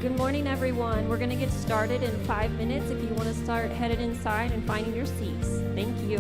Good morning, everyone. We're going to get started in 5 minutes if you want to start headed inside and finding your seats. Thank you.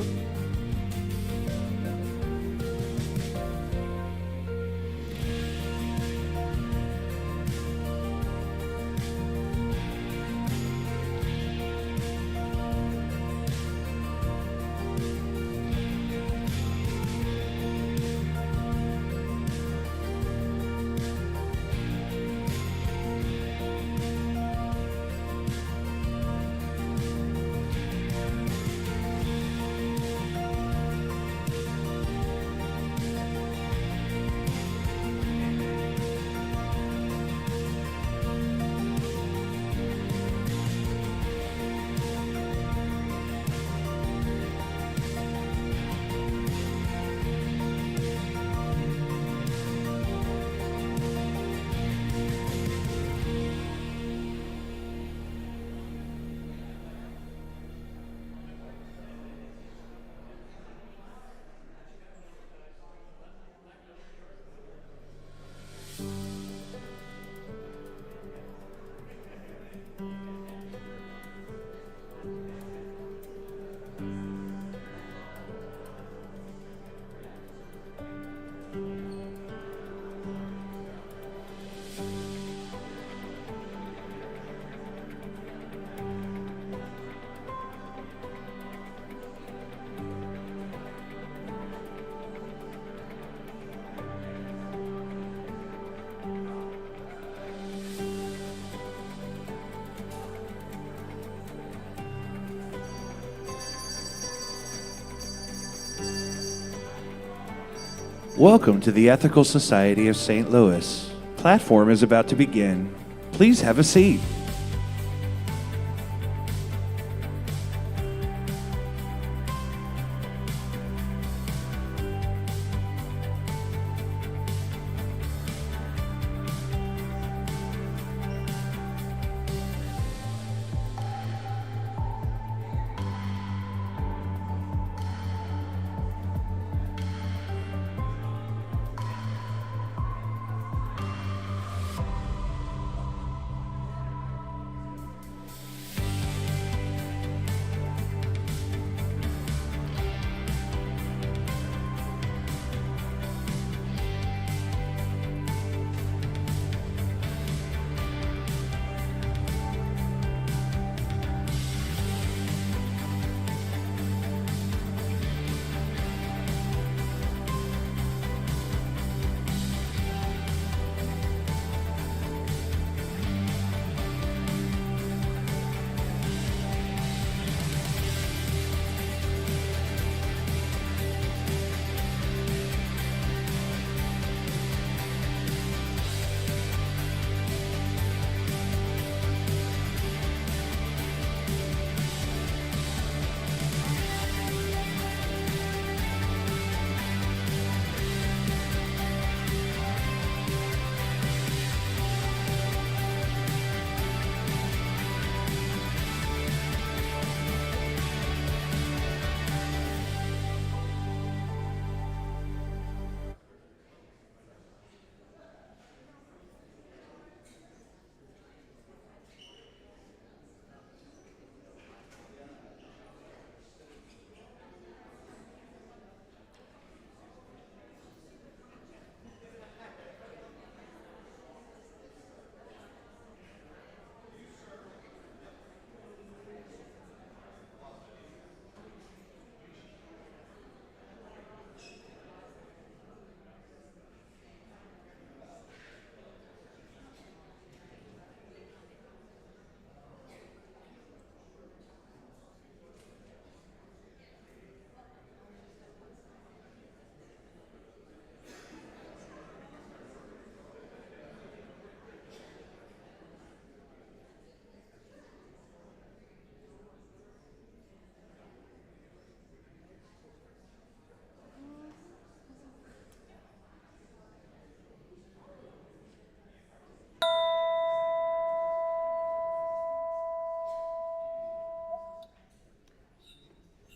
Welcome to the Ethical Society of St. Louis. Platform is about to begin. Please have a seat.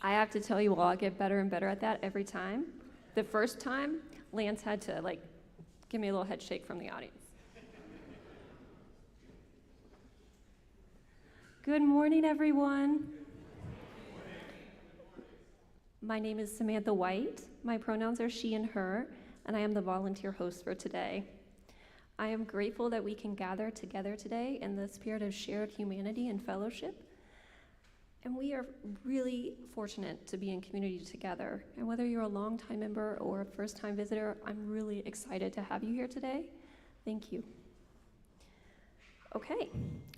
I have to tell you all, I get better and better at that every time. The first time, Lance had to give me a little head shake from the audience. Good morning, everyone. My name is Samantha White. My pronouns are she and her, and I am the volunteer host for today. I am grateful that we can gather together today in the spirit of shared humanity and fellowship. And we are really fortunate to be in community together. And whether you're a longtime member or a first-time visitor, I'm really excited to have you here today. Thank you. Okay,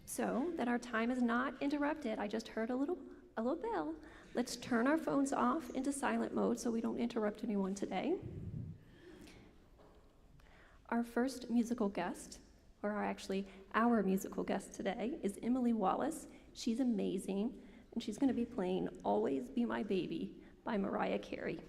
so that our time is not interrupted, I just heard a little bell. Let's turn our phones off into silent mode so we don't interrupt anyone today. Our first musical guest, our musical guest today, is Emily Wallace. She's amazing, and she's going to be playing Always Be My Baby by Mariah Carey.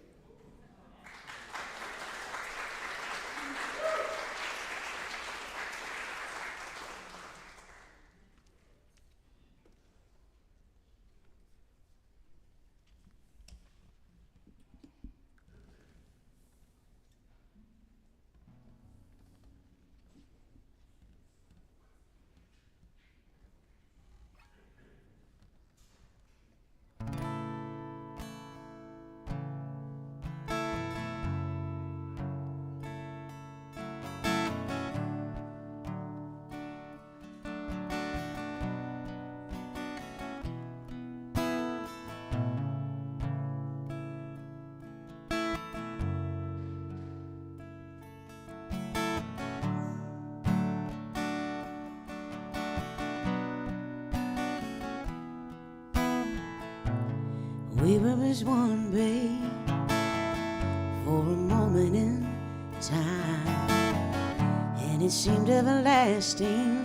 We were as one, babe, for a moment in time, and it seemed everlasting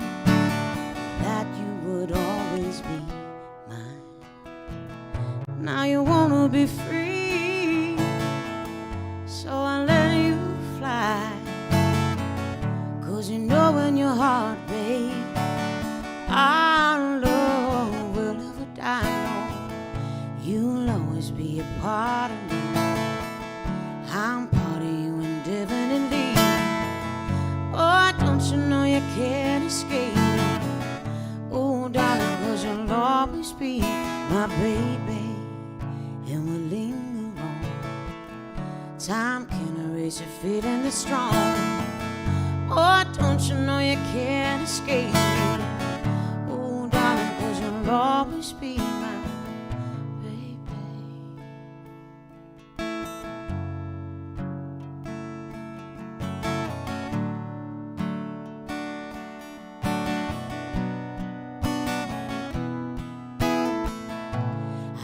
that you would always be mine. Now you wanna be free, so I let you fly, 'cause you know in your heart, babe, our love will never die. You'll always be a part of me. I'm part of you indefinitely. Oh, don't you know you can't escape me? Oh, darling, 'cause you'll always be my baby, and we'll linger on. Time can erase a feeling that's strong. Oh, don't you know you can't escape me? Oh, darling, 'cause you'll always be my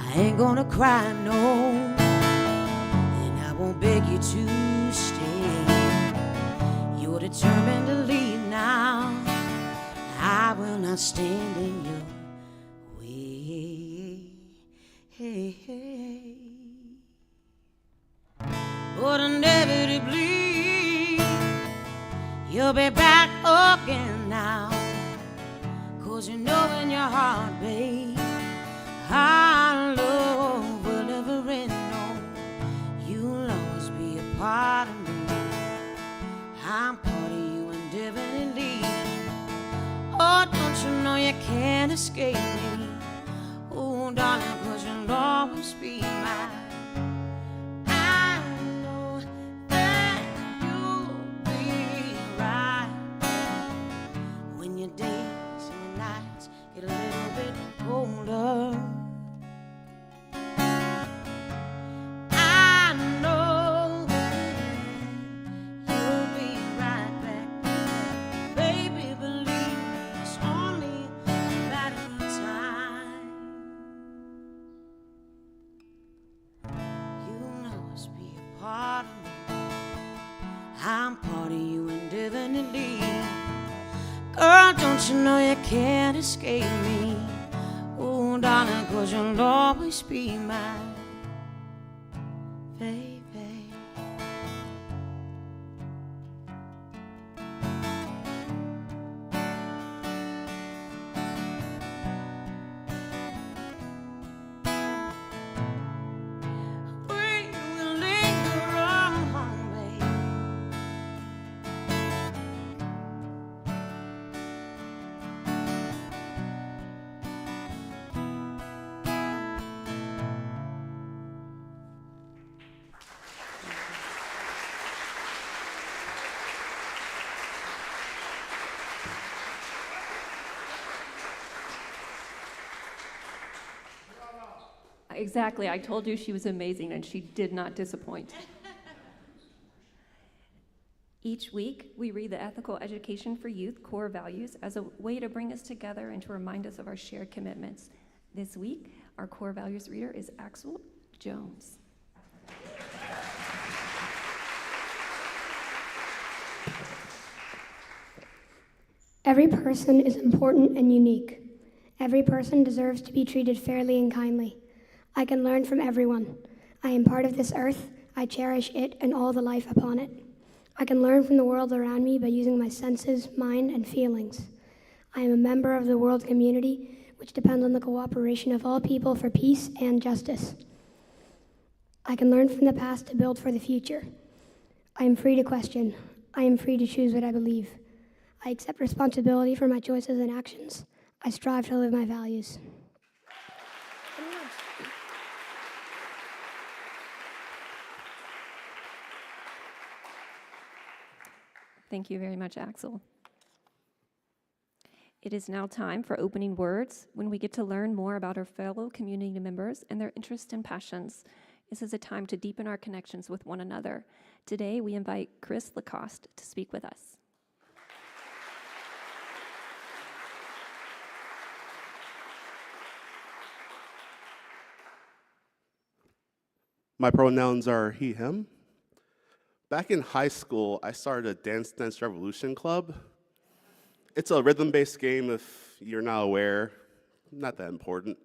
I ain't gonna cry, no, and I won't beg you to stay. You're determined to leave now. I will not stand in your way. Hey, hey. But inevitably, you'll be back again now. 'Cause you know in your heart, babe, our love will never end, no. You'll always be a part of me. I'm part of you indefinitely. Oh, don't you know you can't escape me? Oh, darling, 'cause you'll always be mine. I know that you'll be right when your days and your nights get a little bit colder. I'm part of you indefinitely. Girl, don't you know you can't escape me? Oh, darling, 'cause you'll always be my baby. Exactly. I told you she was amazing, and she did not disappoint. Each week, we read the Ethical Education for Youth core values as a way to bring us together and to remind us of our shared commitments. This week, our core values reader is Axel Jones. Every person is important and unique. Every person deserves to be treated fairly and kindly. I can learn from everyone. I am part of this earth. I cherish it and all the life upon it. I can learn from the world around me by using my senses, mind, and feelings. I am a member of the world community, which depends on the cooperation of all people for peace and justice. I can learn from the past to build for the future. I am free to question. I am free to choose what I believe. I accept responsibility for my choices and actions. I strive to live my values. Thank you very much, Axel. It is now time for opening words, when we get to learn more about our fellow community members and their interests and passions. This is a time to deepen our connections with one another. Today, we invite Chris Lacoste to speak with us. My pronouns are he, him. Back in high school, I started a Dance Revolution club. It's a rhythm-based game, if you're not aware, not that important.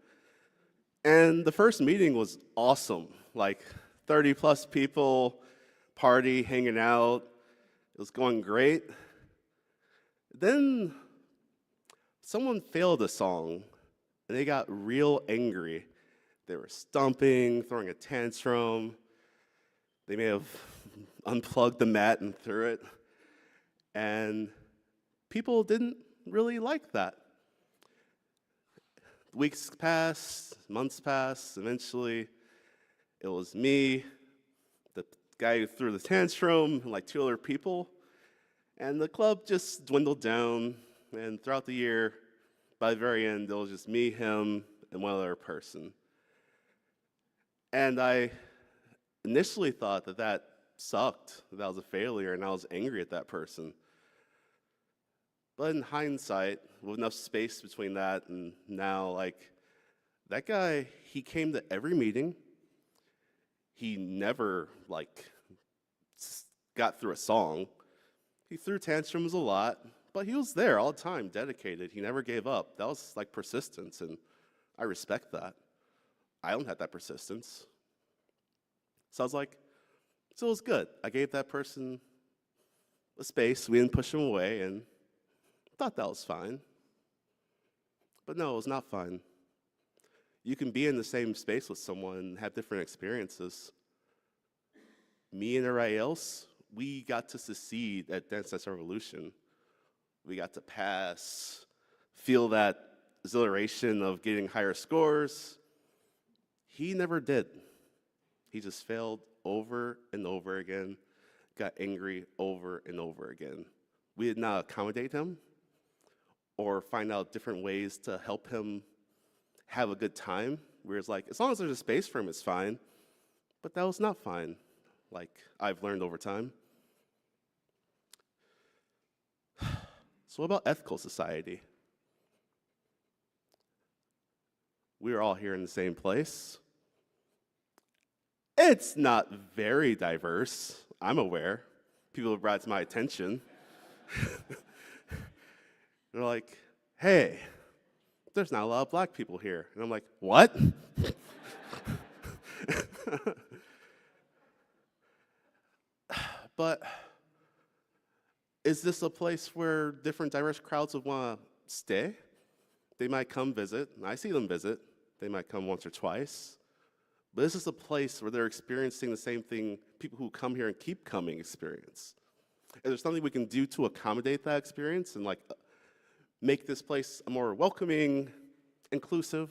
And the first meeting was awesome, like 30 plus people, party, hanging out. It was going great. Then someone failed a song, and they got real angry. They were stomping, throwing a tantrum. They may have unplugged the mat and threw it. And people didn't really like that. Weeks passed, months passed. Eventually, it was me, the guy who threw the tantrum, and like 2 other people. And the club just dwindled down. And throughout the year, by the very end, it was just me, him, and one other person. And I initially thought that sucked, that was a failure, and I was angry at that person. But in hindsight, with enough space between that and now, like, that guy, he came to every meeting. He never, got through a song. He threw tantrums a lot, but he was there all the time, dedicated. He never gave up. That was, persistence, and I respect that. I don't have that persistence. So I was like, so it was good. I gave that person a space. We didn't push him away, and thought that was fine. But no, it was not fine. You can be in the same space with someone and have different experiences. Me and everybody else, we got to succeed at Dance Revolution. We got to pass, feel that exhilaration of getting higher scores. He never did. He just failed over and over again, got angry over and over again. We did not accommodate him or find out different ways to help him have a good time. We were like, as long as there's a space for him, it's fine. But that was not fine, like I've learned over time. So what about ethical society? We're all here in the same place. It's not very diverse, I'm aware. People have brought it to my attention. They're like, hey, there's not a lot of black people here. And I'm like, what? But is this a place where different diverse crowds would want to stay? They might come visit, and I see them visit. They might come once or twice. But this is a place where they're experiencing the same thing people who come here and keep coming experience. Is there something we can do to accommodate that experience and make this place a more welcoming, inclusive,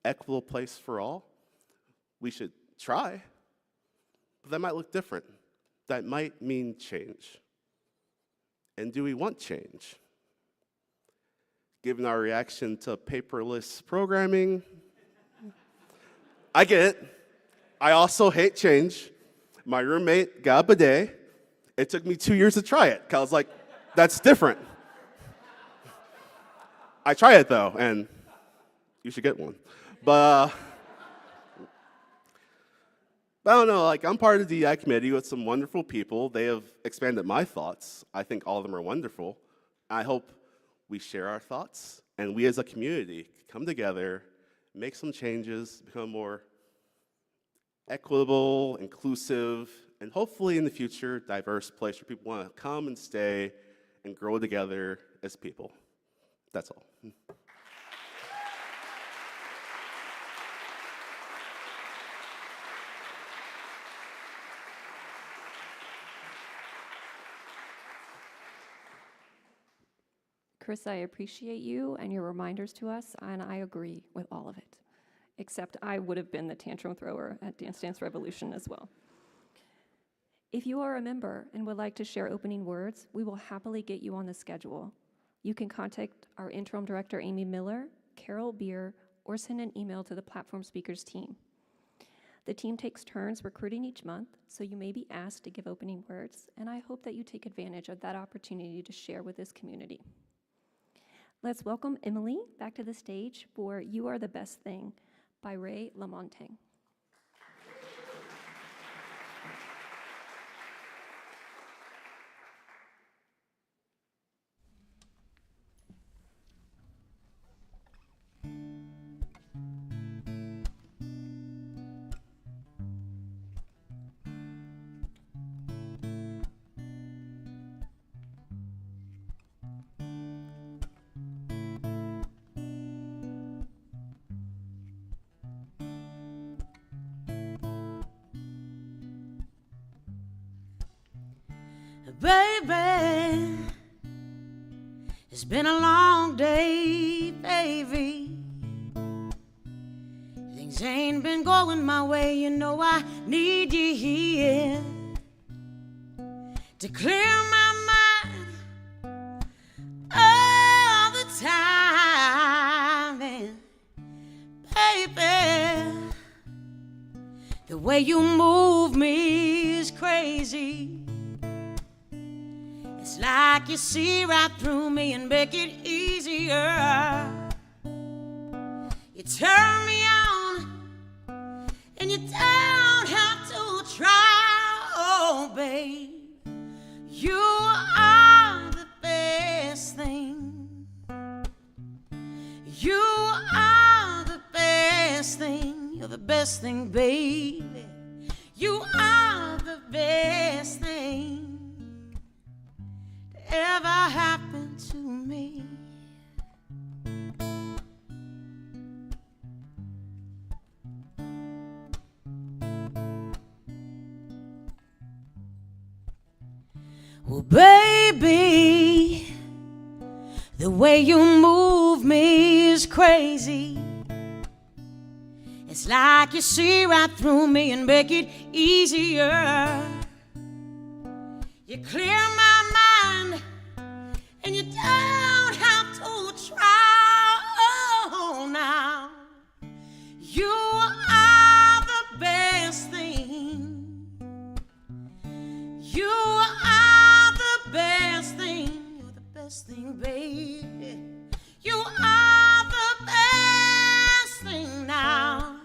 equitable place for all? We should try. But that might look different. That might mean change. And do we want change? Given our reaction to paperless programming, I get it. I also hate change. My roommate got a bidet. It took me 2 years to try it, because I was like, that's different. I tried it, though, and you should get one. But I don't know, like, I'm part of the DI committee with some wonderful people. They have expanded my thoughts. I think all of them are wonderful. I hope we share our thoughts, and we as a community come together, make some changes, become more equitable, inclusive, and hopefully in the future, diverse place where people want to come and stay and grow together as people. That's all. Chris, I appreciate you and your reminders to us, and I agree with all of it. Except I would have been the tantrum thrower at Dance Dance Revolution as well. If you are a member and would like to share opening words, we will happily get you on the schedule. You can contact our interim director, Amy Miller, Carol Beer, or send an email to the platform speakers team. The team takes turns recruiting each month, so you may be asked to give opening words, and I hope that you take advantage of that opportunity to share with this community. Let's welcome Emily back to the stage for You Are the Best Thing by Ray LaMontagne. Baby, it's been a long day, baby. Things ain't been going my way, you know I need you here to clear my mind all the time. And baby, the way you move me is crazy. It's like you see right through me and make it easier. You turn me on and you don't have to try. Oh, babe, you are the best thing. You are the best thing. You're the best thing, baby. You are the best thing ever happened to me. Well, baby, the way you move me is crazy. It's like you see right through me and make it easier. You clear my mind and you don't have to try. Oh, now you are the best thing. You are the best thing. You're the best thing, baby. You are the best thing now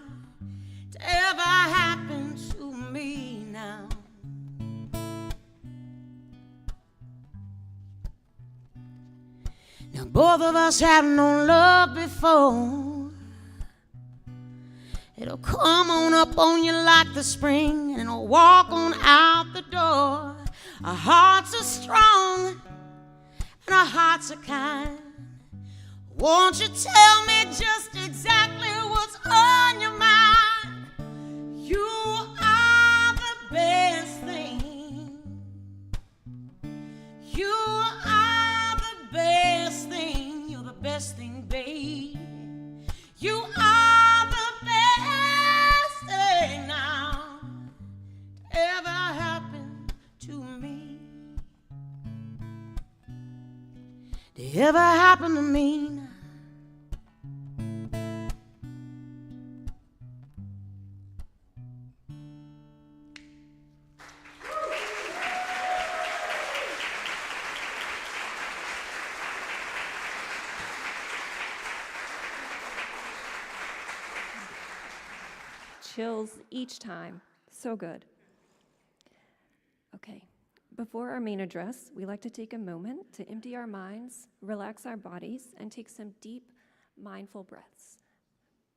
to ever happen to me now. Now both of us have known love before. It'll come on up on you like the spring, and it'll walk on out the door. Our hearts are strong and our hearts are kind. Won't you tell me just exactly what's on your mind? You are the best thing. You are the best thing. You're the best thing, baby. You are the best thing now to ever happen to me. To ever happen to me now. chills each time. So good. Okay, before our main address, we like to take a moment to empty our minds, relax our bodies, and take some deep, mindful breaths.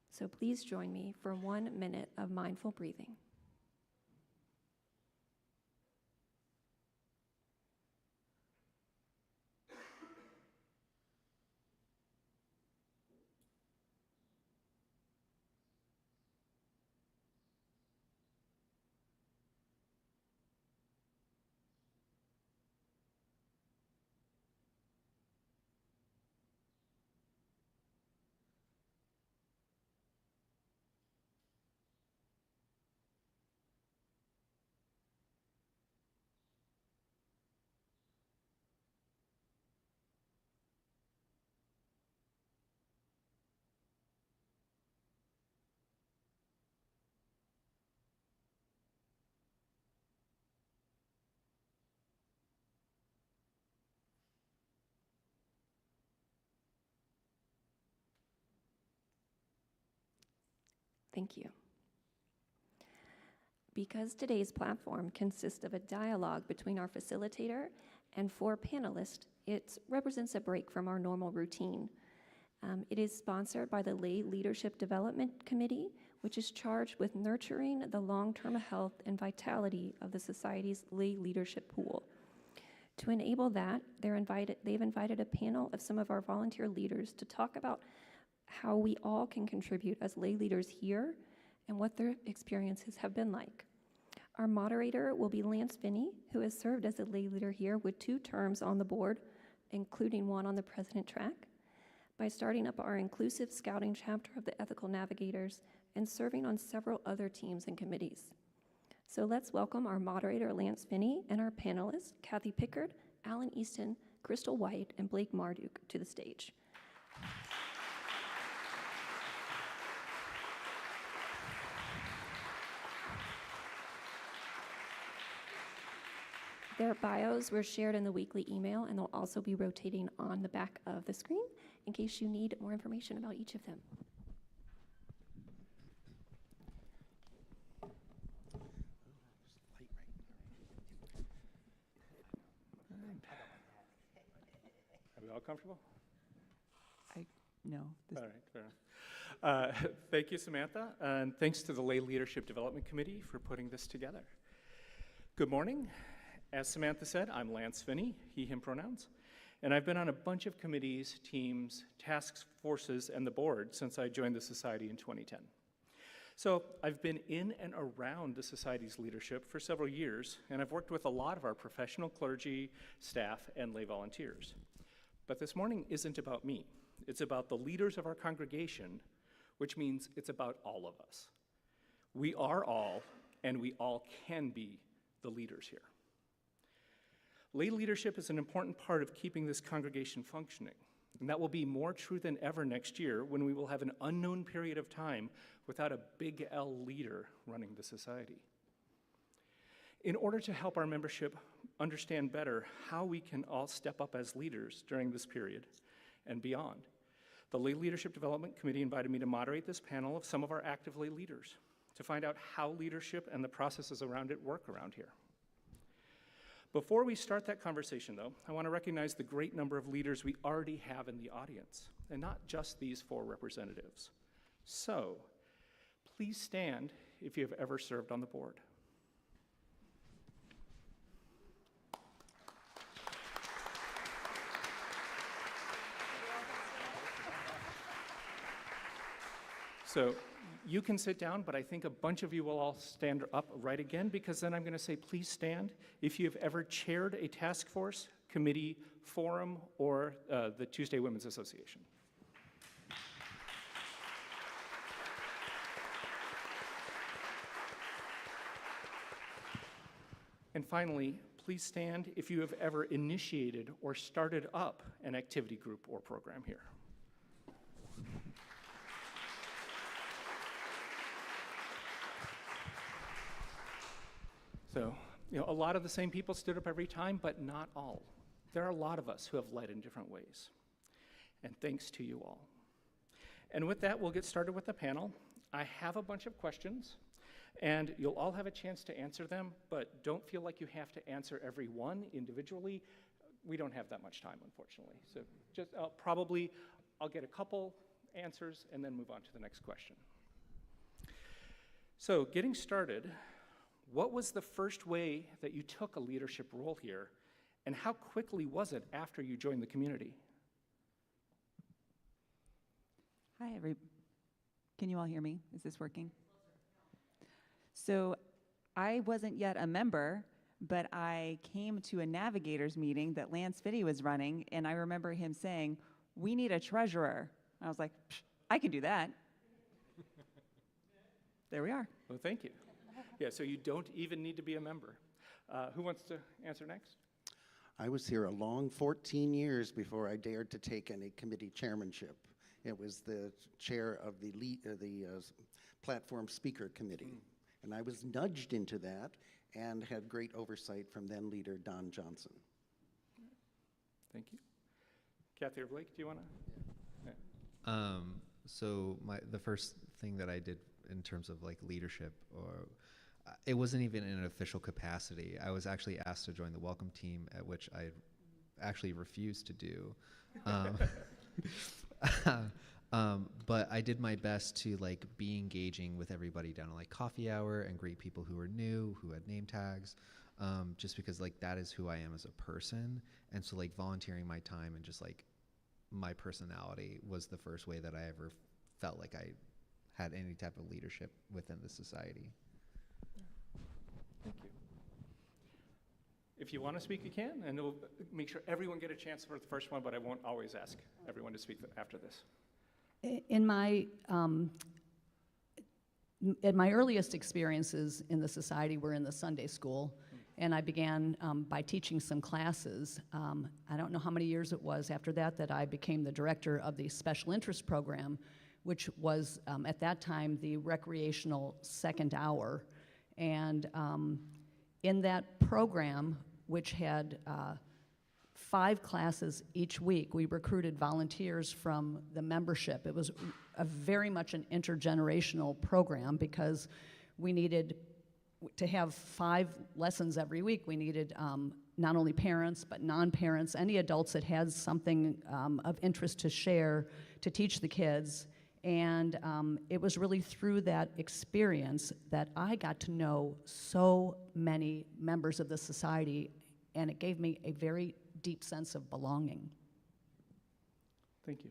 So please join me for 1 minute of mindful breathing. Thank you. Because today's platform consists of a dialogue between our facilitator and 4 panelists, it represents a break from our normal routine. It is sponsored by the Lay Leadership Development Committee, which is charged with nurturing the long-term health and vitality of the Society's lay leadership pool. To enable that, they've invited a panel of some of our volunteer leaders to talk about how we all can contribute as lay leaders here and what their experiences have been like. Our moderator will be Lance Finney, who has served as a lay leader here with 2 terms on the board, including 1 on the president track, by starting up our inclusive scouting chapter of the Ethical Navigators and serving on several other teams and committees. So let's welcome our moderator, Lance Finney, and our panelists, Cathy Pickard, Alan Easton, Krystal White, and Blake Marduk, to the stage. Their bios were shared in the weekly email, and they'll also be rotating on the back of the screen in case you need more information about each of them. Are we all comfortable? No. All right, fair enough. Thank you, Samantha, and thanks to the Lay Leadership Development Committee for putting this together. Good morning. As Samantha said, I'm Lance Finney, he, him pronouns, and I've been on a bunch of committees, teams, task forces, and the board since I joined the Society in 2010. So I've been in and around the Society's leadership for several years, and I've worked with a lot of our professional clergy, staff, and lay volunteers. But this morning isn't about me. It's about the leaders of our congregation, which means it's about all of us. We are all, and we all can be, the leaders here. Lay leadership is an important part of keeping this congregation functioning, and that will be more true than ever next year when we will have an unknown period of time without a big L leader running the Society. In order to help our membership understand better how we can all step up as leaders during this period and beyond, the Lay Leadership Development Committee invited me to moderate this panel of some of our active lay leaders to find out how leadership and the processes around it work around here. Before we start that conversation, though, I want to recognize the great number of leaders we already have in the audience, and not just these 4 representatives. So, please stand if you have ever served on the board. So, you can sit down, but I think a bunch of you will all stand up right again, because then I'm going to say, please stand if you have ever chaired a task force, committee, forum, or the Tuesday Women's Association. And finally, please stand if you have ever initiated or started up an activity group or program here. So, a lot of the same people stood up every time, but not all. There are a lot of us who have led in different ways. And thanks to you all. And with that, we'll get started with the panel. I have a bunch of questions, And you'll all have a chance to answer them, but don't feel like you have to answer every one individually. We don't have that much time, unfortunately. So just I'll get a couple answers and then move on to the next question. So getting started, what was the first way that you took a leadership role here, and how quickly was it after you joined the community? Hi, can you all hear me? Is this working? So I wasn't yet a member, but I came to a navigators meeting that Lance Finney was running, and I remember him saying, "We need a treasurer." I was like, "I can do that." There we are. Well, thank you. Yeah, so you don't even need to be a member. Who wants to answer next? I was here a long 14 years before I dared to take any committee chairmanship. It was the chair of the Platform Speaker Committee. And I was nudged into that and had great oversight from then leader Don Johnson. Thank you. Cathy or Blake, do you want to? So the first thing that I did in terms of like leadership, or it wasn't even in an official capacity. I was actually asked to join the welcome team, at which I actually refused to do. But I did my best to like be engaging with everybody down at like coffee hour and greet people who were new, who had name tags, just because like that is who I am as a person. And so like volunteering my time and just like my personality was the first way that I ever felt like I had any type of leadership within the society. Thank you. If you want to speak, you can, and we'll make sure everyone get a chance for the first one, but I won't always ask everyone to speak after this. In my earliest experiences in the society were in the Sunday school, and I began by teaching some classes. I don't know how many years it was after that I became the director of the special interest program, which was at that time the recreational second hour. And in that program, which had 5 classes each week, we recruited volunteers from the membership. It was very much an intergenerational program because we needed to have 5 lessons every week. We needed not only parents, but non-parents, any adults that had something of interest to share, to teach the kids. And it was really through that experience that I got to know so many members of the society, and it gave me a very deep sense of belonging. Thank you.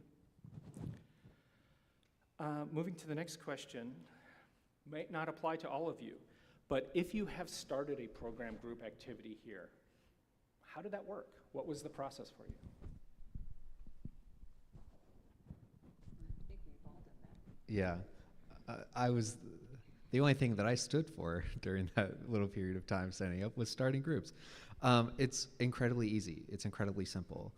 Moving to the next question, might not apply to all of you, but if you have started a program group activity here, how did that work? What was the process for you? Yeah, I was, the only thing that I stood for during that little period of time standing up was starting groups. It's incredibly easy. It's incredibly simple.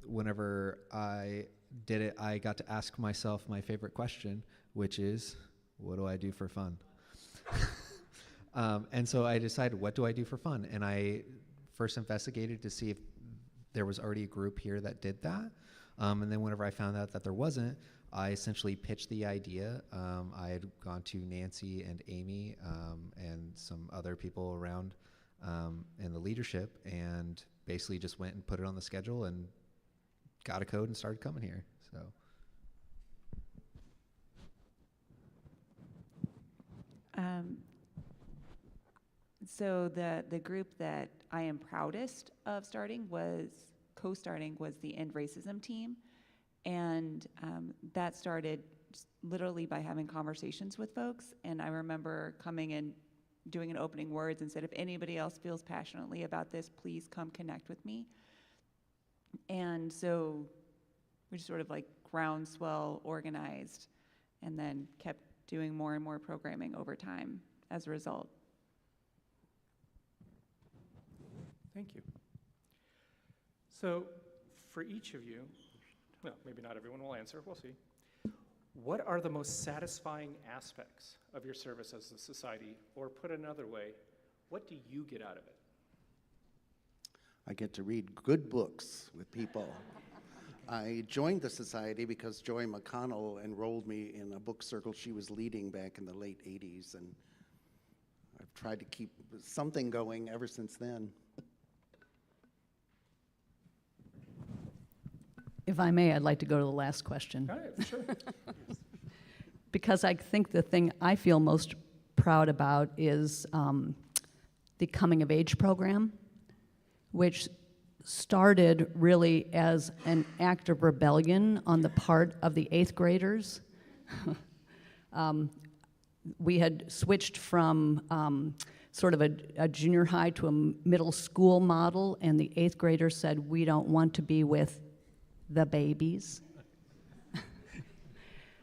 Whenever I did it, I got to ask myself my favorite question, which is, what do I do for fun? And so I decided, what do I do for fun? And I first investigated to see if there was already a group here that did that. And then whenever I found out that there wasn't, I essentially pitched the idea. I had gone to Nancy and Amy and some other people around in the leadership, and basically just went and put it on the schedule and got a code and started coming here. So the group that I am proudest of co-starting was the End Racism team. And that started literally by having conversations with folks. And I remember coming and doing an opening words and said, if anybody else feels passionately about this, please come connect with me. And so we just sort of like groundswell organized and then kept doing more and more programming over time as a result. Thank you. So for each of you, well, maybe not everyone will answer, we'll see. What are the most satisfying aspects of your service as a society? Or put another way, what do you get out of it? I get to read good books with people. I joined the society because Joy McConnell enrolled me in a book circle she was leading back in the late 80s, and I've tried to keep something going ever since then. If I may, I'd like to go to the last question. All right, sure. Because I think the thing I feel most proud about is the coming of age program, which started really as an act of rebellion on the part of the 8th graders. We had switched from sort of a junior high to a middle school model, and the 8th graders said, we don't want to be with the babies.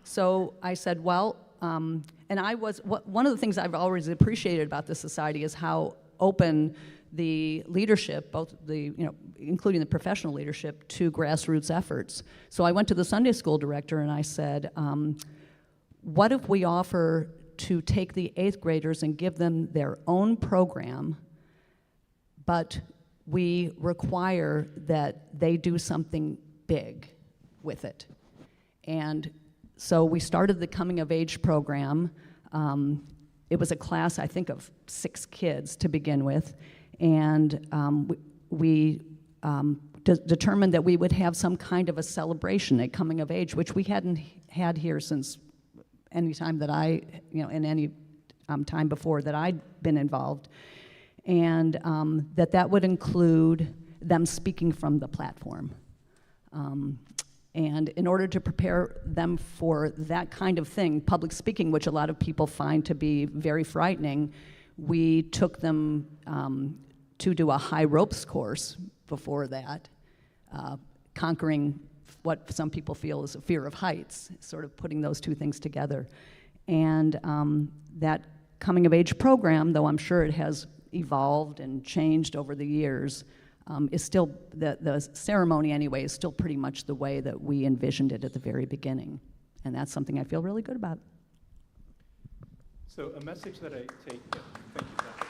So I said, well, and one of the things I've always appreciated about this society is how open the leadership, both including the professional leadership, to grassroots efforts. So I went to the Sunday school director and I said, what if we offer to take the 8th graders and give them their own program, but we require that they do something big with it? And so we started the coming of age program. It was a class, I think, of 6 kids to begin with, and we determined that we would have some kind of a celebration at coming of age, which we hadn't had here since any time that in any time before that I'd been involved, and that would include them speaking from the platform. And in order to prepare them for that kind of thing, public speaking, which a lot of people find to be very frightening, we took them to do a high ropes course before that, conquering what some people feel is a fear of heights, sort of putting those two things together. And that coming of age program, though I'm sure it has evolved and changed over the years, is still, the ceremony anyway, is still pretty much the way that we envisioned it at the very beginning. And that's something I feel really good about. So a message that I take, yeah, thank you, Cathy.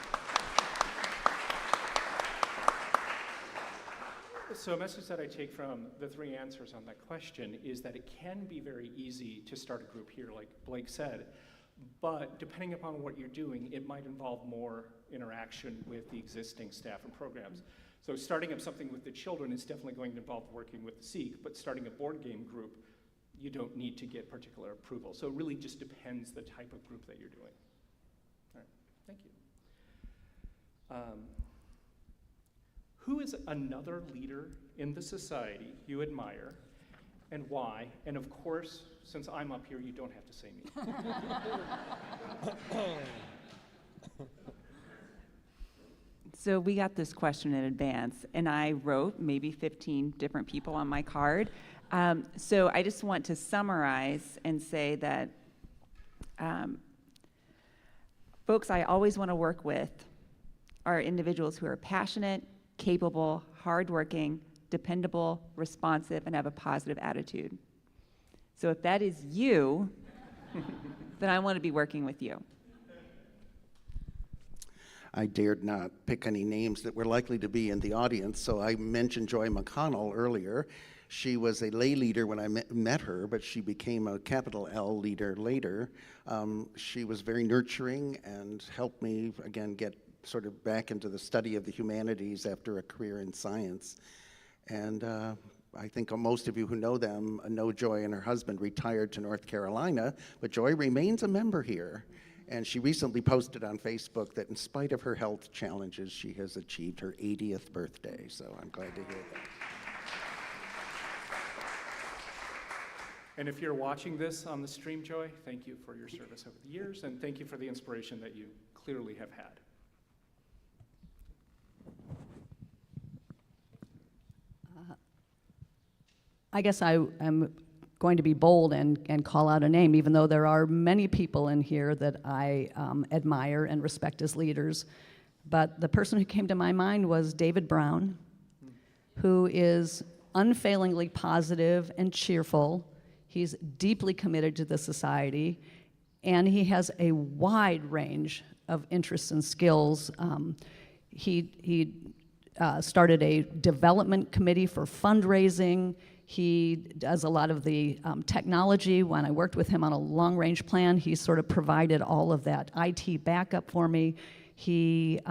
So a message that I take from the 3 answers on that question is that it can be very easy to start a group here, like Blake said, but depending upon what you're doing, it might involve more interaction with the existing staff and programs. So starting up something with the children is definitely going to involve working with the Sikh, but starting a board game group, you don't need to get particular approval. So it really just depends the type of group that you're doing. All right, thank you. Who is another leader in the society you admire, and why? And of course, since I'm up here, you don't have to say me. So we got this question in advance, and I wrote maybe 15 different people on my card. So I just want to summarize and say that folks I always want to work with are individuals who are passionate, capable, hardworking, dependable, responsive, and have a positive attitude. So if that is you, then I want to be working with you. I dared not pick any names that were likely to be in the audience, so I mentioned Joy McConnell earlier. She was a lay leader when I met her, but she became a capital L leader later. She was very nurturing and helped me, again, get sort of back into the study of the humanities after a career in science. And I think most of you who know them know Joy and her husband retired to North Carolina, but Joy remains a member here. And she recently posted on Facebook that in spite of her health challenges, she has achieved her 80th birthday. So I'm glad to hear that. And if you're watching this on the stream, Joy, thank you for your service over the years, and thank you for the inspiration that you clearly have had. I guess I am going to be bold and call out a name, even though there are many people in here that I admire and respect as leaders. But the person who came to my mind was David Brown, who is unfailingly positive and cheerful. He's deeply committed to the society, and he has a wide range of interests and skills. He started a development committee for fundraising. He does a lot of the technology. When I worked with him on a long-range plan, he sort of provided all of that IT backup for me. He's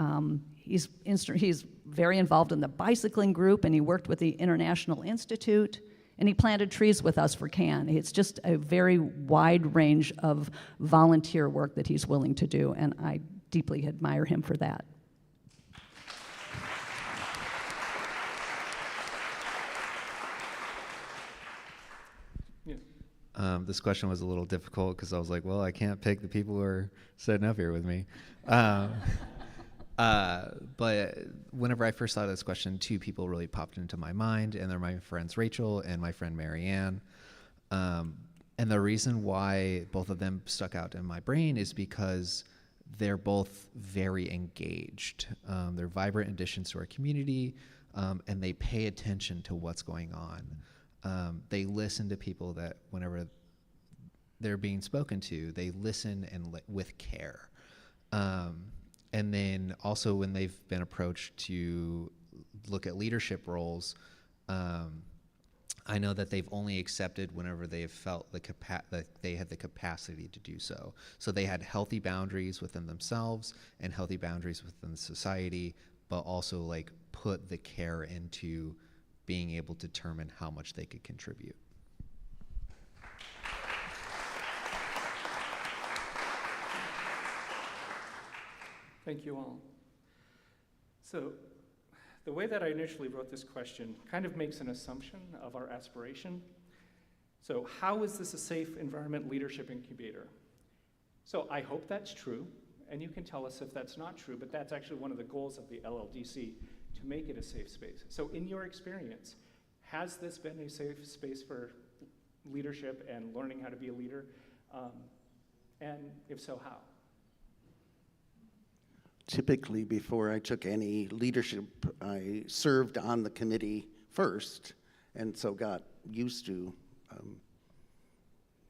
very involved in the bicycling group, and he worked with the International Institute, and he planted trees with us for CAN. It's just a very wide range of volunteer work that he's willing to do, and I deeply admire him for that. This question was a little difficult because I was like, well, I can't pick the people who are sitting up here with me. But whenever I first thought of this question, two people really popped into my mind, and they're my friends Rachel and my friend Marianne. And the reason why both of them stuck out in my brain is because they're both very engaged. They're vibrant additions to our community, and they pay attention to what's going on. They listen to people that whenever they're being spoken to, they listen and with care. And then also when they've been approached to look at leadership roles, I know that they've only accepted whenever they've felt that they had the capacity to do so. So they had healthy boundaries within themselves and healthy boundaries within society, but also like put the care into being able to determine how much they could contribute. Thank you all. So the way that I initially wrote this question kind of makes an assumption of our aspiration. So how is this a safe environment leadership incubator? So I hope that's true, and you can tell us if that's not true, but that's actually one of the goals of the LLDC, to make it a safe space. So in your experience, has this been a safe space for leadership and learning how to be a leader? And if so, how? Typically, before I took any leadership, I served on the committee first, and so got used to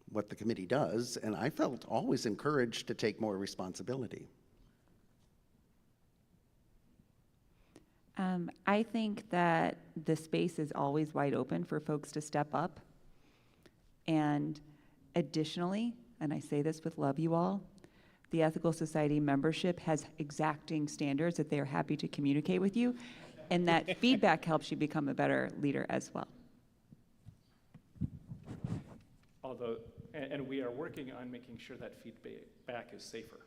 what the committee does, and I felt always encouraged to take more responsibility. I think that the space is always wide open for folks to step up. And additionally, and I say this with love, you all, the Ethical Society membership has exacting standards that they are happy to communicate with you, and that feedback helps you become a better leader as well. Although, and we are working on making sure that feedback is safer.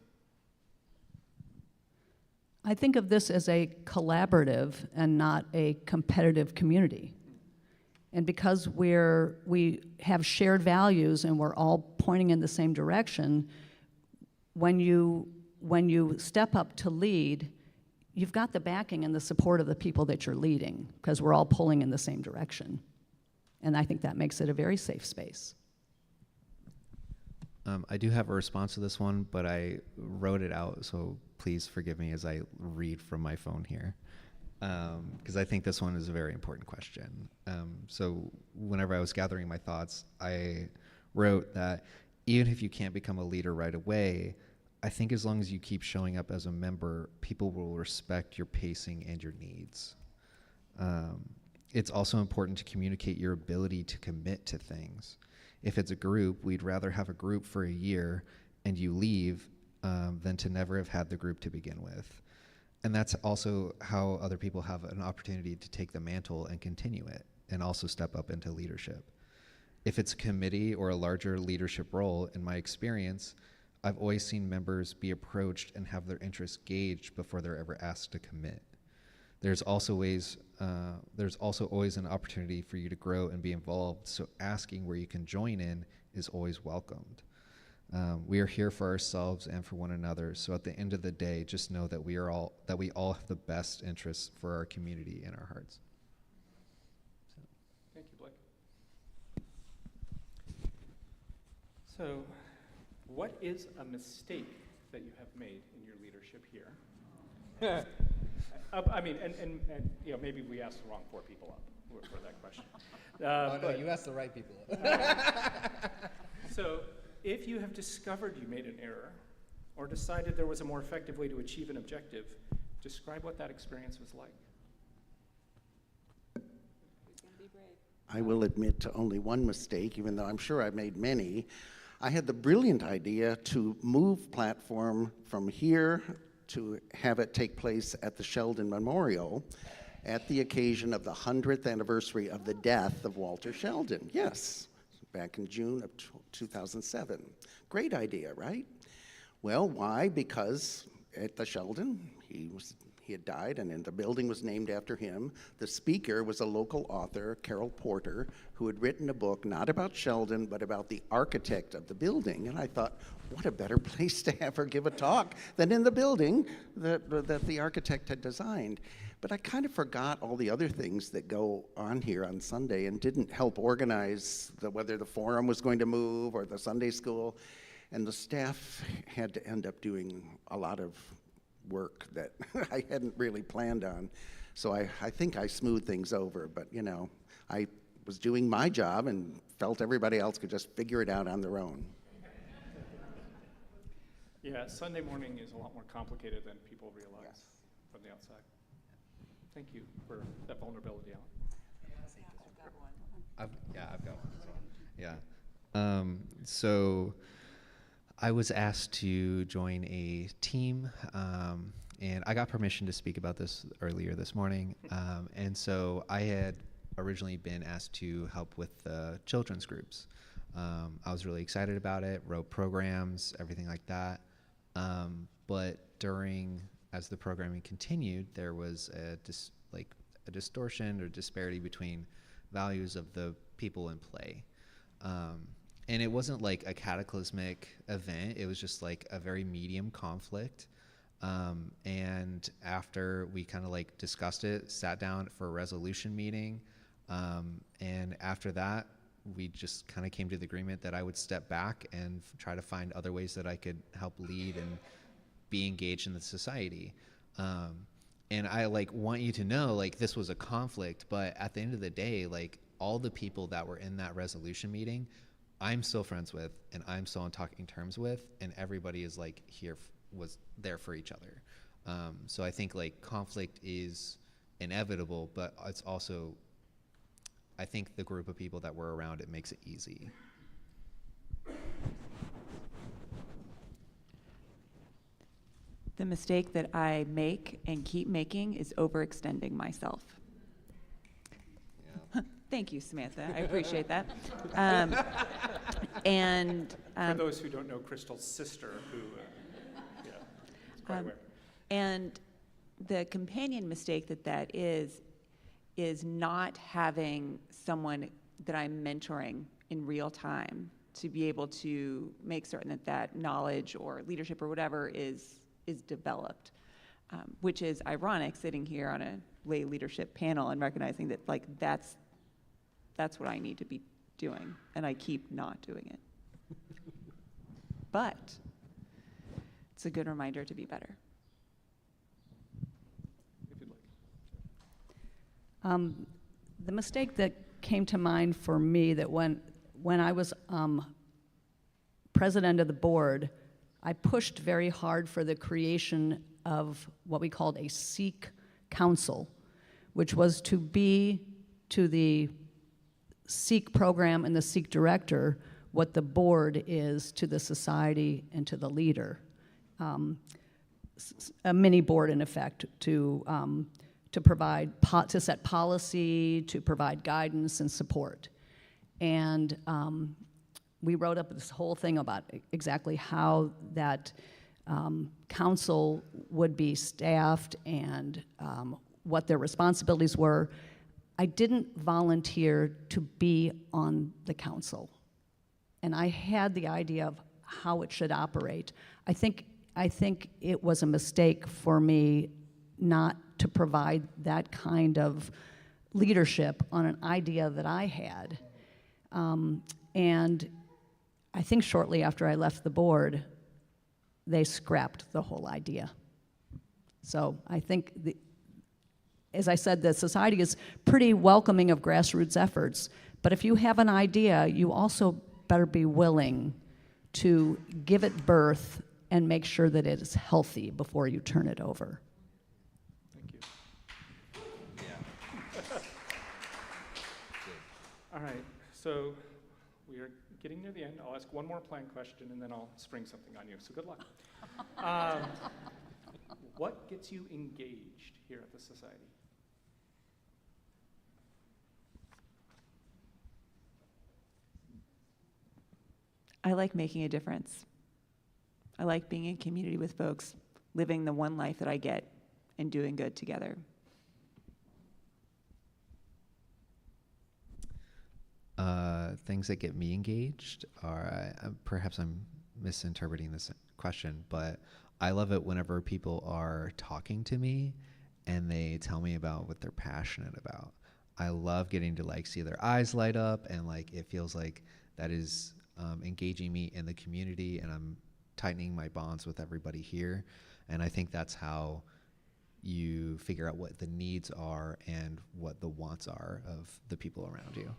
I think of this as a collaborative and not a competitive community. And because we have shared values and we're all pointing in the same direction, when you step up to lead, you've got the backing and the support of the people that you're leading, because we're all pulling in the same direction. And I think that makes it a very safe space. I do have a response to this one, but I wrote it out, so please forgive me as I read from my phone here, because I think this one is a very important question. So whenever I was gathering my thoughts, I wrote that even if you can't become a leader right away, I think as long as you keep showing up as a member, people will respect your pacing and your needs. It's also important to communicate your ability to commit to things. If it's a group, we'd rather have a group for a year and you leave than to never have had the group to begin with. And that's also how other people have an opportunity to take the mantle and continue it, and also step up into leadership. If it's a committee or a larger leadership role, in my experience, I've always seen members be approached and have their interests gauged before they're ever asked to commit. There's also always an opportunity for you to grow and be involved, so asking where you can join in is always welcomed. We are here for ourselves and for one another, so at the end of the day, just know that we all have the best interests for our community in our hearts. So. Thank you, Blake. So, what is a mistake that you have made in your leadership here? I mean, and you know, maybe we asked the wrong 4 people up for that question. No, you asked the right people up. So, if you have discovered you made an error or decided there was a more effective way to achieve an objective, describe what that experience was like. I will admit to only one mistake, even though I'm sure I've made many. I had the brilliant idea to move platform from here to have it take place at the Sheldon Memorial at the occasion of the 100th anniversary of the death of Walter Sheldon. Yes, back in June of 2007. Great idea, right? Well, why? Because at the Sheldon, he had died, and the building was named after him. The speaker was a local author, Carol Porter, who had written a book not about Sheldon, but about the architect of the building. And I thought, what a better place to have her give a talk than in the building that the architect had designed. But I kind of forgot all the other things that go on here on Sunday and didn't help organize whether the forum was going to move or the Sunday school. And the staff had to end up doing a lot of work that I hadn't really planned on. So I think I smoothed things over, but you know, I was doing my job and felt everybody else could just figure it out on their own. Yeah, Sunday morning is a lot more complicated than people realize from the outside. Thank you for that vulnerability, Alan. I've got one. Yeah. So I was asked to join a team, and I got permission to speak about this earlier this morning. And so I had originally been asked to help with the children's groups. I was really excited about it, wrote programs, everything like that. But as the programming continued, there was a distortion or disparity between values of the people in play. And it wasn't like a cataclysmic event. It was just like a very medium conflict. And after we kind of like discussed it, sat down for a resolution meeting. And after that, we just kind of came to the agreement that I would step back and try to find other ways that I could help lead and be engaged in the society. And I want you to know, this was a conflict, but at the end of the day, all the people that were in that resolution meeting, I'm still friends with, and I'm still on talking terms with, and everybody is was there for each other. So I think conflict is inevitable, but it's also, I think the group of people that were around it makes it easy. The mistake that I make and keep making is overextending myself. Yeah. Thank you, Samantha. I appreciate that. For those who don't know, Krystal's sister, who, is quite aware. And the companion mistake that is not having someone that I'm mentoring in real time to be able to make certain that knowledge or leadership or whatever is developed, which is ironic, sitting here on a lay leadership panel and recognizing that that's what I need to be doing, and I keep not doing it. But it's a good reminder to be better. If you'd like. The mistake that came to mind for me, that when I was president of the board, I pushed very hard for the creation of what we called a Sikh council, which was to be to the Sikh program and the Sikh director what the board is to the society and to the leader. A mini board, in effect, to provide, to set policy, to provide guidance and support. And we wrote up this whole thing about exactly how that council would be staffed and what their responsibilities were. I didn't volunteer to be on the council, and I had the idea of how it should operate. I think it was a mistake for me not to provide that kind of leadership on an idea that I had. And I think shortly after I left the board, they scrapped the whole idea. So I think, as I said, the society is pretty welcoming of grassroots efforts, but if you have an idea, you also better be willing to give it birth and make sure that it is healthy before you turn it over. Thank you. All right, so we are getting near the end. I'll ask one more plan question, and then I'll spring something on you, so good luck. What gets you engaged here at the Society? I like making a difference. I like being in community with folks, living the one life that I get, and doing good together. Things that get me engaged are, perhaps I'm misinterpreting this question, but I love it whenever people are talking to me and they tell me about what they're passionate about. I love getting to like see their eyes light up, and like it feels like that is engaging me in the community, and I'm tightening my bonds with everybody here. And I think that's how you figure out what the needs are and what the wants are of the people around you.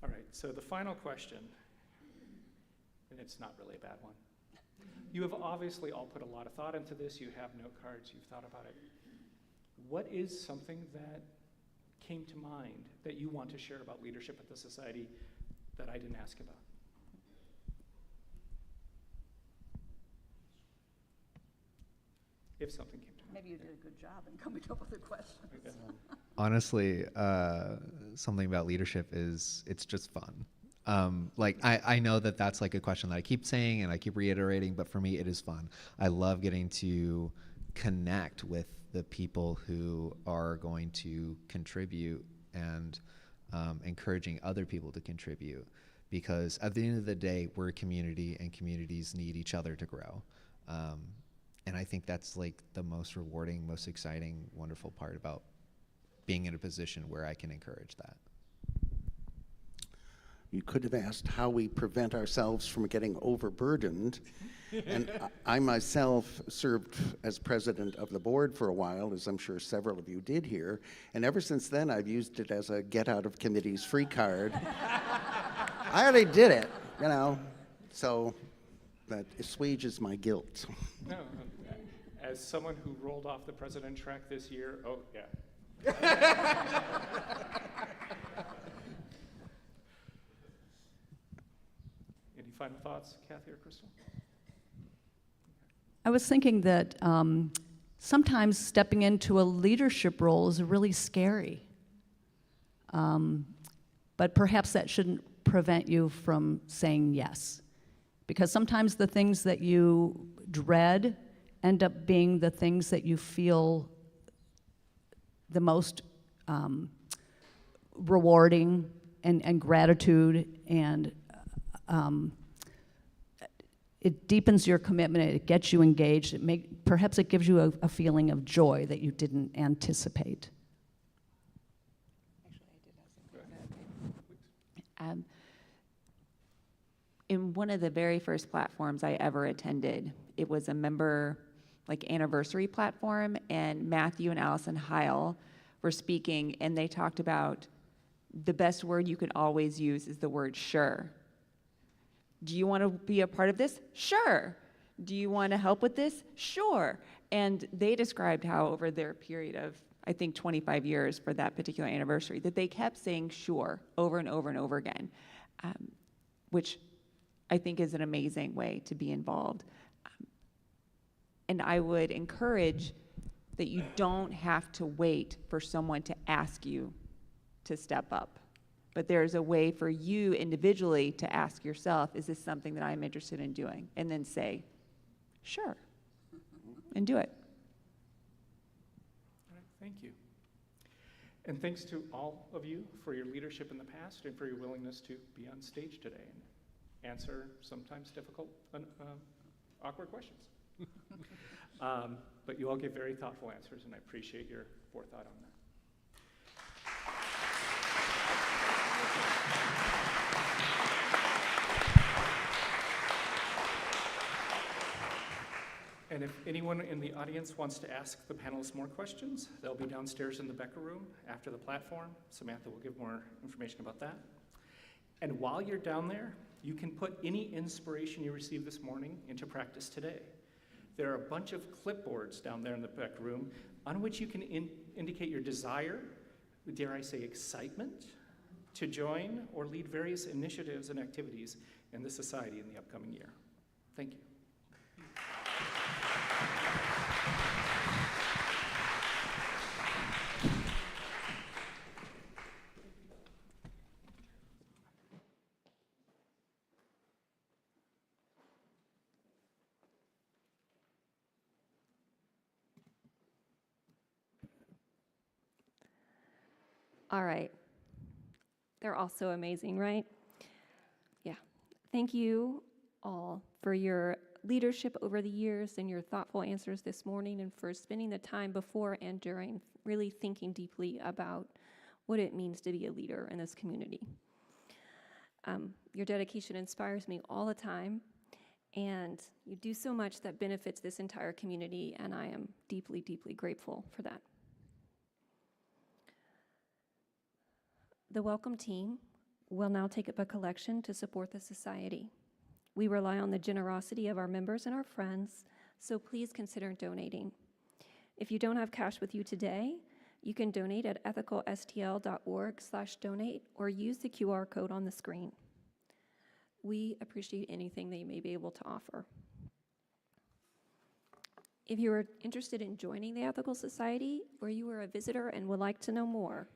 All right, so the final question, and it's not really a bad one. You have obviously all put a lot of thought into this. You have note cards, you've thought about it. What is something that came to mind that you want to share about leadership at the Society that I didn't ask about? If something came to mind. Maybe you did a good job in coming up with a question. Okay. Honestly, something about leadership is it's just fun. Like I know that that's like a question that I keep saying and I keep reiterating, but for me it is fun. I love getting to connect with the people who are going to contribute and encouraging other people to contribute, because at the end of the day, we're a community and communities need each other to grow. And I think that's like the most rewarding, most exciting, wonderful part about being in a position where I can encourage that. You could have asked how we prevent ourselves from getting overburdened. And I myself served as president of the board for a while, as I'm sure several of you did here. And ever since then, I've used it as a get out of committees free card. I already did it, you know, so that assuages my guilt. No, as someone who rolled off the president track this year, oh yeah. Any final thoughts, Cathy or Krystal? I was thinking that sometimes stepping into a leadership role is really scary. But perhaps that shouldn't prevent you from saying yes. Because sometimes the things that you dread end up being the things that you feel the most rewarding and gratitude, and it deepens your commitment, it gets you engaged, perhaps it gives you a feeling of joy that you didn't anticipate. In one of the very first platforms I ever attended, it was a member anniversary platform, and Matthew and Allison Heil were speaking, and they talked about the best word you can always use is the word sure. Do you want to be a part of this? Sure. Do you want to help with this? Sure. And they described how over their period of, I think, 25 years for that particular anniversary, that they kept saying sure over and over and over again, which I think is an amazing way to be involved. And I would encourage that you don't have to wait for someone to ask you to step up. But there's a way for you individually to ask yourself, is this something that I'm interested in doing? And then say, sure, and do it. All right, thank you. And thanks to all of you for your leadership in the past and for your willingness to be on stage today and answer sometimes difficult, awkward questions. But you all give very thoughtful answers, and I appreciate your forethought on that. And if anyone in the audience wants to ask the panelists more questions, they'll be downstairs in the Becker room after the platform. Samantha will give more information about that. And while you're down there, you can put any inspiration you received this morning into practice today. There are a bunch of clipboards down there in the back room on which you can indicate your desire, dare I say excitement, to join or lead various initiatives and activities in the society in the upcoming year. Thank you. All right. They're all so amazing, right? Yeah. Thank you all for your leadership over the years and your thoughtful answers this morning, and for spending the time before and during really thinking deeply about what it means to be a leader in this community. Your dedication inspires me all the time, and you do so much that benefits this entire community, and I am deeply, deeply grateful for that. The Welcome team will now take up a collection to support the society. We rely on the generosity of our members and our friends, so please consider donating. If you don't have cash with you today, you can donate at ethicalstl.org/donate or use the QR code on the screen. We appreciate anything that you may be able to offer. If you are interested in joining the Ethical Society, or you are a visitor and would like to know more,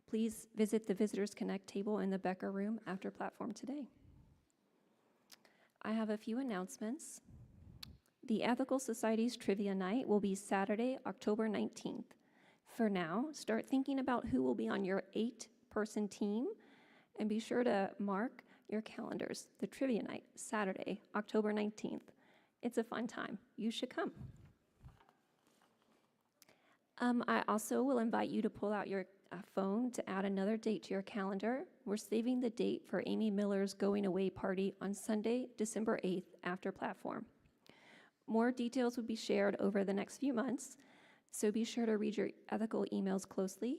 please visit the Visitors Connect table in the Becker Room after platform today. I have a few announcements. The Ethical Society's Trivia Night will be Saturday, October 19th. For now, start thinking about who will be on your 8-person team, and be sure to mark your calendars. The Trivia Night, Saturday, October 19th. It's a fun time. You should come. I also will invite you to pull out your phone to add another date to your calendar. We're saving the date for Amy Miller's going away party on Sunday, December 8th after platform. More details will be shared over the next few months, so be sure to read your ethical emails closely.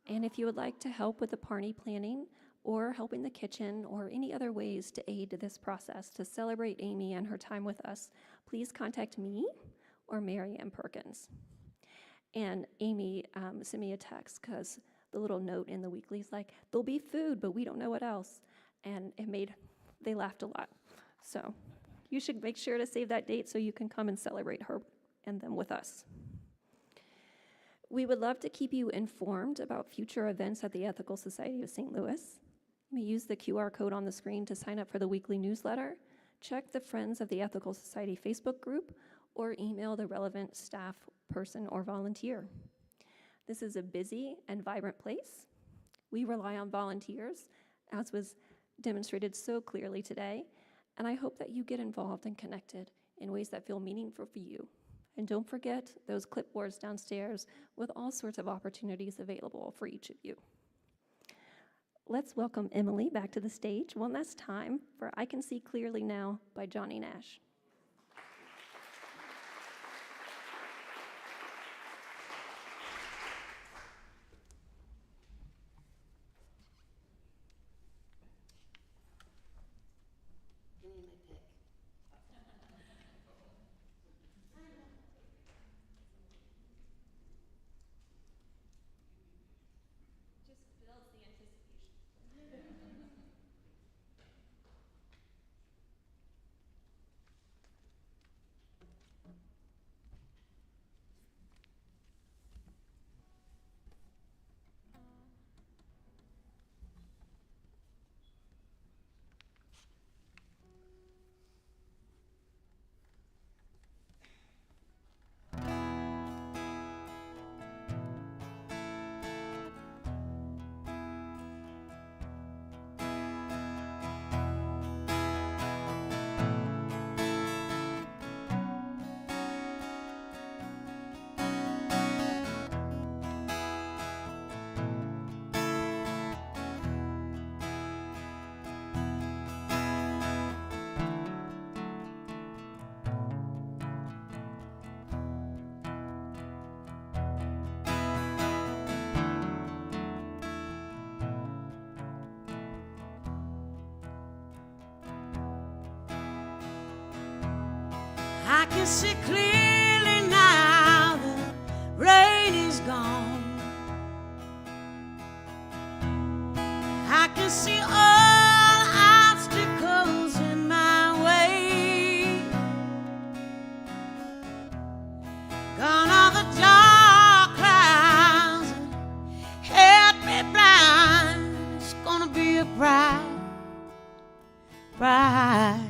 And if you would like to help with the party planning or help in the kitchen or any other ways to aid this process to celebrate Amy and her time with us, please contact me or Mary Ann Perkins. And Amy sent me a text because the little note in the weekly is like, there'll be food, but we don't know what else. And they laughed a lot. So you should make sure to save that date so you can come and celebrate her and them with us. We would love to keep you informed about future events at the Ethical Society of St. Louis. You may use the QR code on the screen to sign up for the weekly newsletter, check the Friends of the Ethical Society Facebook group, or email the relevant staff person or volunteer. This is a busy and vibrant place. We rely on volunteers, as was demonstrated so clearly today, and I hope that you get involved and connected in ways that feel meaningful for you. And don't forget those clipboards downstairs with all sorts of opportunities available for each of you. Let's welcome Emily back to the stage one last time for I Can See Clearly Now by Johnny Nash. can see clearly now the rain is gone. I can see all obstacles in my way. Gone are the dark clouds that had me blind. It's gonna be a bright, bright,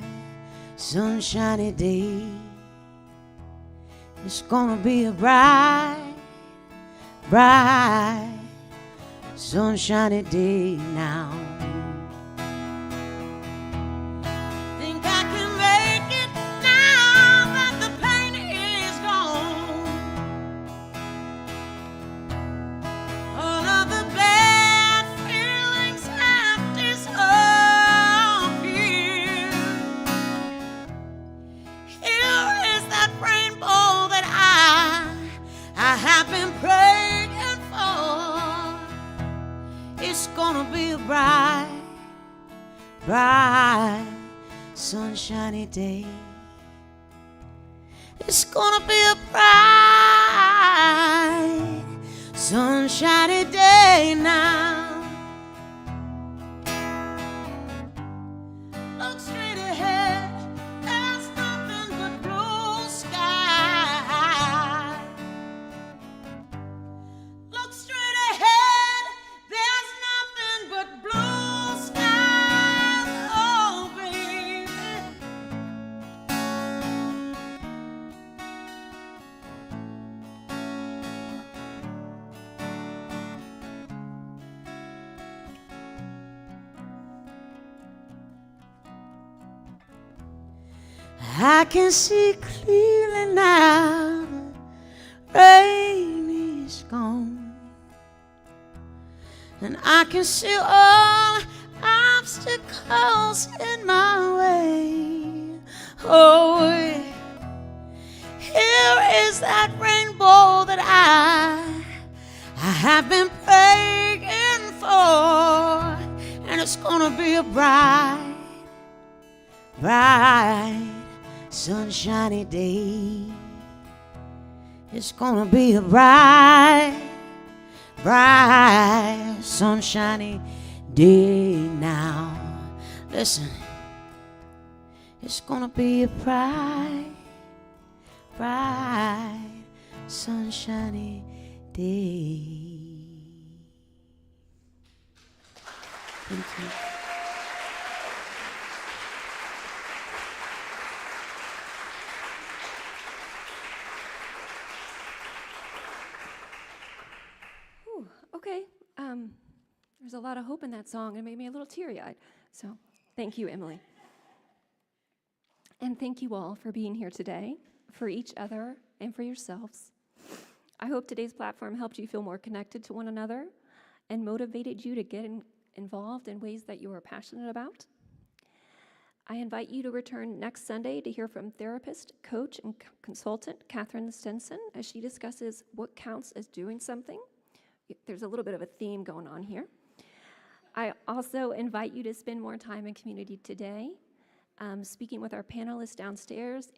sunshiny day. It's gonna be a bright, bright, sunshiny day now. Think I can make it now that the pain is gone. All of the bad feelings have disappeared. Here is that rainbow that I have been praying for. It's gonna be a bright, bright, sunshiny day. It's gonna be a bright, sunshiny day now. Look straight ahead, there's nothing but blue sky. Look straight ahead, there's nothing but blue skies, oh baby. I can see clearly now the rain is gone, and I can see all obstacles in my way. Oh, here is that rainbow that I have been praying for, and it's gonna be a bright, bright, sunshiny day. It's gonna be a bright, bright, sunshiny day now. Listen, it's gonna be a bright, bright, sunshiny day. Thank you. Okay, there's a lot of hope in that song. It made me a little teary-eyed. So thank you, Emily. And thank you all for being here today, for each other, and for yourselves. I hope today's platform helped you feel more connected to one another and motivated you to get involved in ways that you are passionate about. I invite you to return next Sunday to hear from therapist, coach, and consultant Catherine Stenson as she discusses what counts as doing something. There's a little bit of a theme going on here. I also invite you to spend more time in community today, speaking with our panelists downstairs.